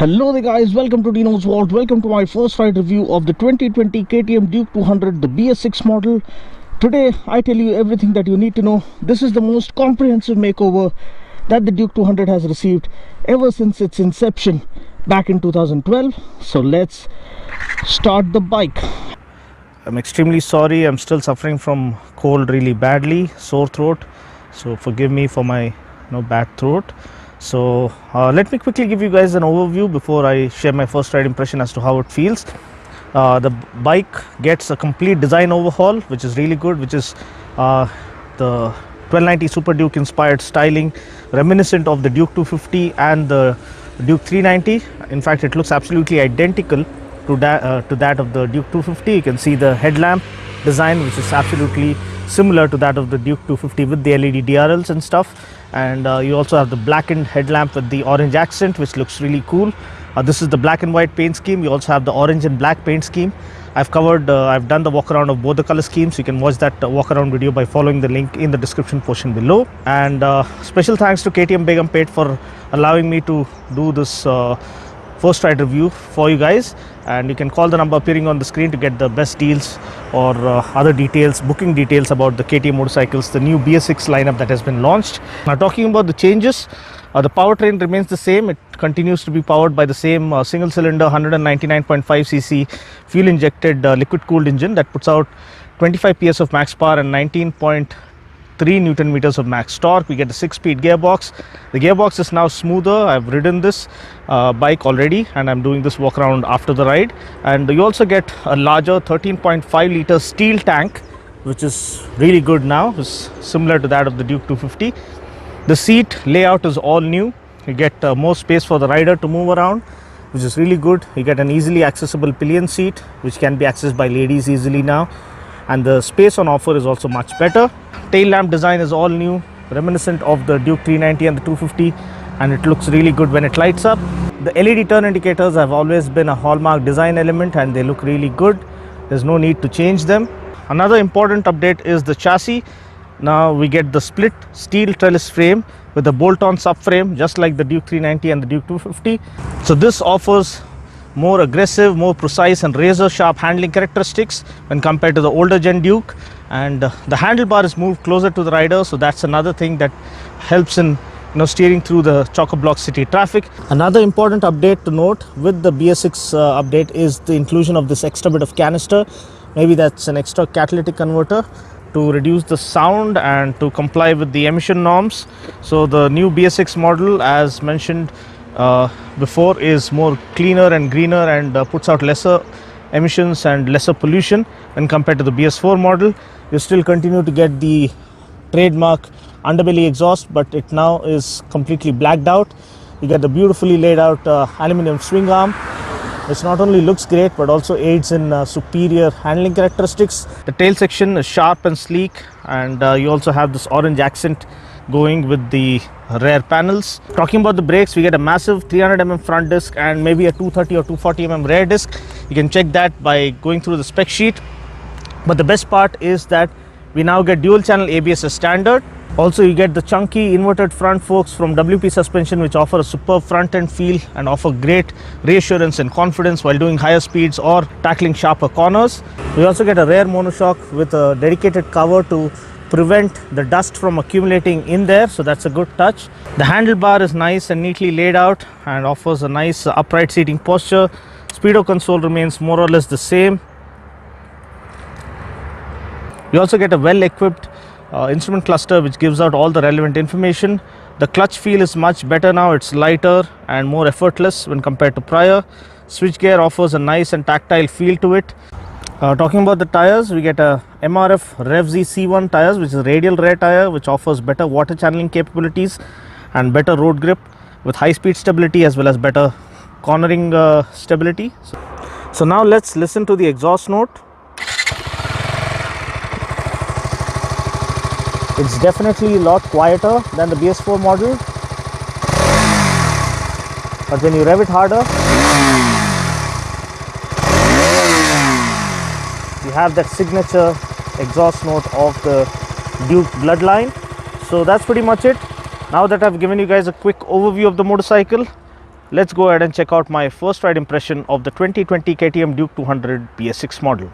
Hello there guys, welcome to Dino's Vault. Welcome to my first ride review of the 2020 KTM Duke 200, the BS6 model. Today I tell you everything that you need to know. This is the most comprehensive makeover that the Duke 200 has received ever since its inception back in 2012. So let's start the bike. I'm extremely sorry, I'm still suffering from cold really badly, sore throat. So forgive me for my bad throat. So let me quickly give you guys an overview before I share my first ride impression as to how it feels. The bike gets a complete design overhaul, which is really good, which is the 1290 Super Duke inspired styling, reminiscent of the Duke 250 and the Duke 390. In fact, it looks absolutely identical to that of the Duke 250. You can see the headlamp design, which is absolutely similar to that of the Duke 250 with the LED DRLs and stuff. And you also have the blackened headlamp with the orange accent, which looks really cool. This is the black and white paint scheme. You also have the orange and black paint scheme. I've done the walk around of both the color schemes. You can watch that walk around video by following the link in the description portion below. And special thanks to KTM Begumpet for allowing me to do this first ride review for you guys. And you can call the number appearing on the screen to get the best deals or other details, booking details about the KTM motorcycles, the new BS6 lineup that has been launched. Now talking about the changes, the powertrain remains the same. It continues to be powered by the same single cylinder 199.5cc fuel injected liquid cooled engine that puts out 25 PS of max power and 19.3 Newton meters of max torque. We get a 6-speed gearbox. The gearbox is now smoother. I've ridden this bike already and I'm doing this walk around after the ride. And you also get a larger 13.5 liter steel tank, which is really good now. It's similar to that of the Duke 250. The seat layout is all new. You get more space for the rider to move around, which is really good. You get an easily accessible pillion seat, which can be accessed by ladies easily now. And the space on offer is also much better. Tail lamp design is all new, reminiscent of the Duke 390 and the 250, and it looks really good when it lights up. The LED turn indicators have always been a hallmark design element and they look really good. There's no need to change them. Another important update is the chassis. Now we get the split steel trellis frame with a bolt-on subframe, just like the Duke 390 and the Duke 250. So this offers more aggressive, more precise and razor sharp handling characteristics when compared to the older gen Duke. And the handlebar is moved closer to the rider, so that's another thing that helps in steering through the chock-a-block city traffic. Another important update to note with the BS6 update is the inclusion of this extra bit of canister. Maybe that's an extra catalytic converter to reduce the sound and to comply with the emission norms. So the new BS6 model, as mentioned before, is more cleaner and greener and puts out lesser emissions and lesser pollution when compared to the BS4 model. You still continue to get the trademark underbelly exhaust, but it now is completely blacked out. You get the beautifully laid out aluminum swing arm, which not only looks great but also aids in superior handling characteristics. The tail section is sharp and sleek, and you also have this orange accent going with the rear panels. Talking about the brakes, we get a massive 300mm front disc and maybe a 230 or 240mm rear disc. You can check that by going through the spec sheet. But the best part is that we now get dual channel ABS as standard. Also, you get the chunky inverted front forks from WP Suspension, which offer a superb front end feel and offer great reassurance and confidence while doing higher speeds or tackling sharper corners. We also get a rear monoshock with a dedicated cover to prevent the dust from accumulating in there, so that's a good touch. The handlebar is nice and neatly laid out and offers a nice upright seating posture. Speedo console remains more or less the same. You also get a well-equipped instrument cluster which gives out all the relevant information. The clutch feel is much better now. It's lighter and more effortless when compared to prior. Switchgear offers a nice and tactile feel to it. Talking about the tires, we get a MRF Rev Z C1 tires, which is a radial rear tire which offers better water channeling capabilities and better road grip with high speed stability as well as better cornering stability. So now let's listen to the exhaust note. It's definitely a lot quieter than the BS4 model, but when you rev it harder, you have that signature exhaust note of the Duke bloodline. So that's pretty much it. Now that I've given you guys a quick overview of the motorcycle, let's go ahead and check out my first ride impression of the 2020 KTM Duke 200 BS6 model.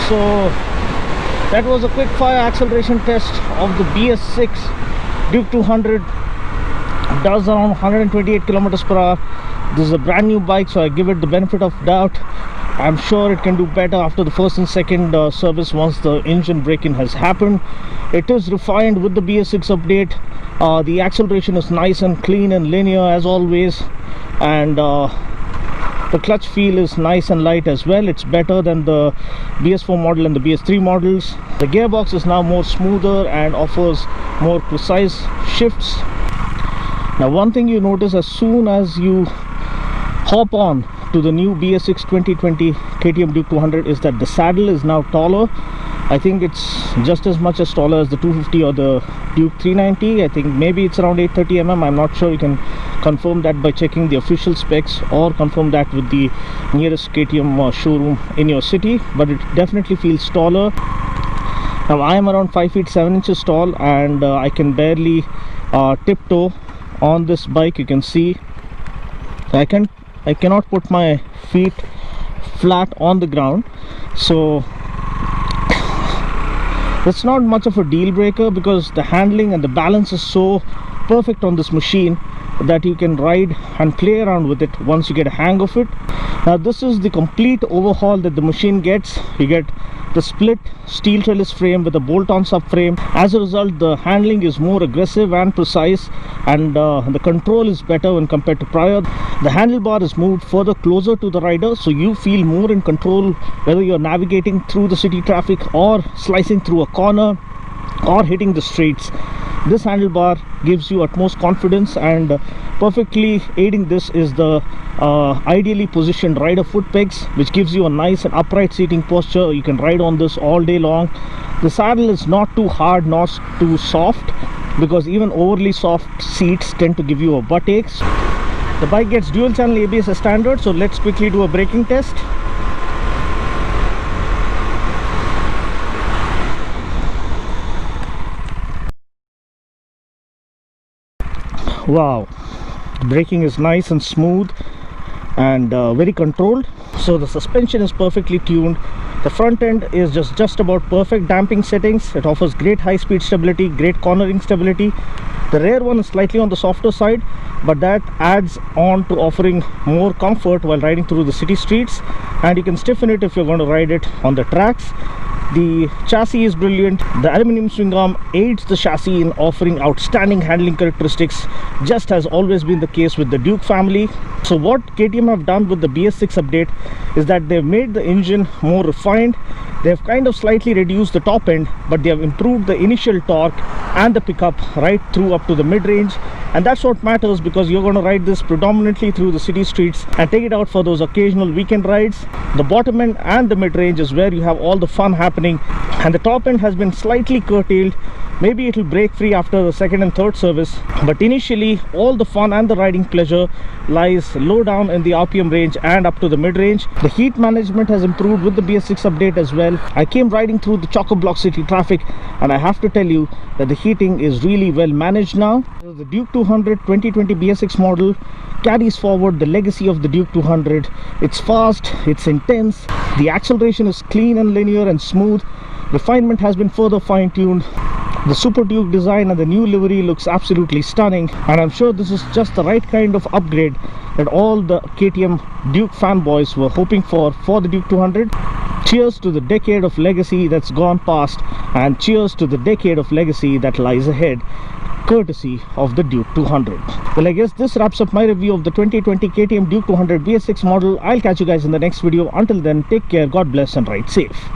So that was a quick fire acceleration test of the BS6 Duke 200. It does around 128 kilometers per hour. This is a brand new bike, so I give it the benefit of doubt. I'm sure it can do better after the first and second service once the engine break-in has happened. It is refined with the BS6 update. The acceleration is nice and clean and linear as always, and the clutch feel is nice and light as well. It's better than the BS4 model and the BS3 models. The gearbox is now more smoother and offers more precise shifts. Now one thing you notice as soon as you hop on to the new BS6 2020 KTM Duke 200 is that the saddle is now taller. I think it's just as much as taller as the 250 or the Duke 390. I think maybe it's around 830 mm. I'm not sure. You can confirm that by checking the official specs or confirm that with the nearest KTM showroom in your city, but it definitely feels taller. Now I am around 5 feet 7 inches tall, and I can barely tiptoe on this bike. You can see I cannot put my feet flat on the ground, so it's not much of a deal breaker because the handling and the balance is so perfect on this machine that you can ride and play around with it once you get a hang of it. Now this is the complete overhaul that the machine gets. You get the split steel trellis frame with a bolt-on subframe. As a result, the handling is more aggressive and precise, and the control is better when compared to prior. The handlebar is moved further closer to the rider, so you feel more in control whether you're navigating through the city traffic or slicing through a corner or hitting the streets. This handlebar gives you utmost confidence, and perfectly aiding this is the ideally positioned rider foot pegs, which gives you a nice and upright seating posture. You can ride on this all day long. The saddle is not too hard, not too soft, because even overly soft seats tend to give you a butt aches. The bike gets dual channel ABS as standard, so let's quickly do a braking test. Wow, the braking is nice and smooth and very controlled. So the suspension is perfectly tuned. The front end is just about perfect damping settings. It offers great high speed stability, great cornering stability. The rear one is slightly on the softer side, but that adds on to offering more comfort while riding through the city streets, and you can stiffen it if you're going to ride it on the tracks. The chassis is brilliant. The aluminum swing arm aids the chassis in offering outstanding handling characteristics, just as always been the case with the Duke family. So what KTM have done with the BS6 update is that they've made the engine more refined. They've kind of slightly reduced the top end, but they have improved the initial torque and the pickup right through up to the mid-range, and that's what matters because you're going to ride this predominantly through the city streets and take it out for those occasional weekend rides. The bottom end and the mid-range is where you have all the fun happening, and the top end has been slightly curtailed. Maybe it will break free after the second and third service, but initially all the fun and the riding pleasure lies low down in the RPM range and up to the mid-range. The heat management has improved with the BS6 update as well. I came riding through the chock-a-block city traffic, and I have to tell you that the heating is really well managed now. The Duke 200 2020 BS6 model carries forward the legacy of the Duke 200. It's fast, it's intense, the acceleration is clean and linear and smooth. Refinement has been further fine-tuned. The Super Duke design and the new livery looks absolutely stunning, and I'm sure this is just the right kind of upgrade that all the KTM Duke fanboys were hoping for the Duke 200. Cheers to the decade of legacy that's gone past, and cheers to the decade of legacy that lies ahead, courtesy of the Duke 200. Well, I guess this wraps up my review of the 2020 KTM Duke 200 BS6 model. I'll catch you guys in the next video. Until then, take care, God bless, and ride safe.